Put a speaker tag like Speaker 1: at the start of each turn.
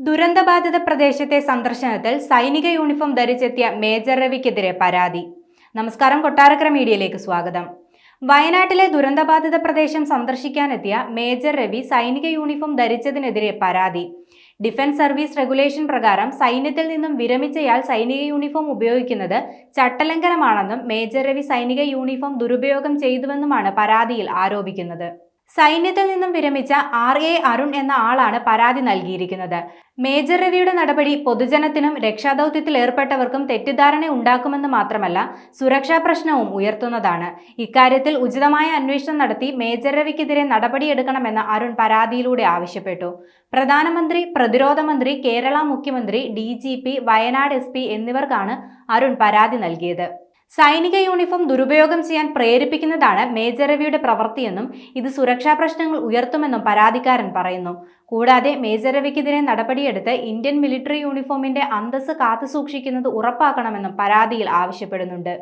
Speaker 1: ദുരന്തബാധിത പ്രദേശത്തെ സന്ദർശനത്തിൽ സൈനിക യൂണിഫോം ധരിച്ചെത്തിയ മേജർ രവിക്കെതിരെ പരാതി. നമസ്കാരം, കൊട്ടാരക്കര മീഡിയയിലേക്ക് സ്വാഗതം. വയനാട്ടിലെ ദുരന്തബാധിത പ്രദേശം സന്ദർശിക്കാനെത്തിയ മേജർ രവി സൈനിക യൂണിഫോം ധരിച്ചതിനെതിരെ പരാതി. ഡിഫൻസ് സർവീസ് റെഗുലേഷൻ പ്രകാരം സൈന്യത്തിൽ നിന്നും വിരമിച്ചയാൾ സൈനിക യൂണിഫോം ഉപയോഗിക്കുന്നത് ചട്ടലംഘനമാണെന്നും മേജർ രവി സൈനിക യൂണിഫോം ദുരുപയോഗം ചെയ്തുവെന്നുമാണ് പരാതിയിൽ ആരോപിക്കുന്നത്. സൈന്യത്തിൽ നിന്നും വിരമിച്ച RA അരുൺ എന്ന ആളാണ് പരാതി നൽകിയിരിക്കുന്നത്. മേജർ രവിയുടെ നടപടി പൊതുജനത്തിനും രക്ഷാദൌത്യത്തിൽ ഏർപ്പെട്ടവർക്കും തെറ്റിദ്ധാരണ ഉണ്ടാക്കുമെന്ന് മാത്രമല്ല, സുരക്ഷാ പ്രശ്നവും ഉയർത്തുന്നതാണ്. ഇക്കാര്യത്തിൽ ഉചിതമായ അന്വേഷണം നടത്തി മേജർ രവിക്കെതിരെ നടപടിയെടുക്കണമെന്ന് അരുൺ പരാതിയിലൂടെ ആവശ്യപ്പെട്ടു. പ്രധാനമന്ത്രി, പ്രതിരോധ മന്ത്രി, കേരള മുഖ്യമന്ത്രി, DGP, വയനാട് SP എന്നിവർക്കാണ് അരുൺ പരാതി നൽകിയത്. സൈനിക യൂണിഫോം ദുരുപയോഗം ചെയ്യാൻ പ്രേരിപ്പിക്കുന്നതാണ് മേജർ രവിയുടെ പ്രവൃത്തിയെന്നും ഇത് സുരക്ഷാ പ്രശ്നങ്ങൾ ഉയർത്തുമെന്നും പരാതിക്കാരൻ പറയുന്നു. കൂടാതെ മേജർ രവിക്കെതിരെ നടപടിയെടുത്ത് ഇന്ത്യൻ മിലിറ്ററി യൂണിഫോമിന്റെ അന്തസ്സ് കാത്തുസൂക്ഷിക്കുന്നത് ഉറപ്പാക്കണമെന്നും പരാതിയിൽ ആവശ്യപ്പെടുന്നുണ്ട്.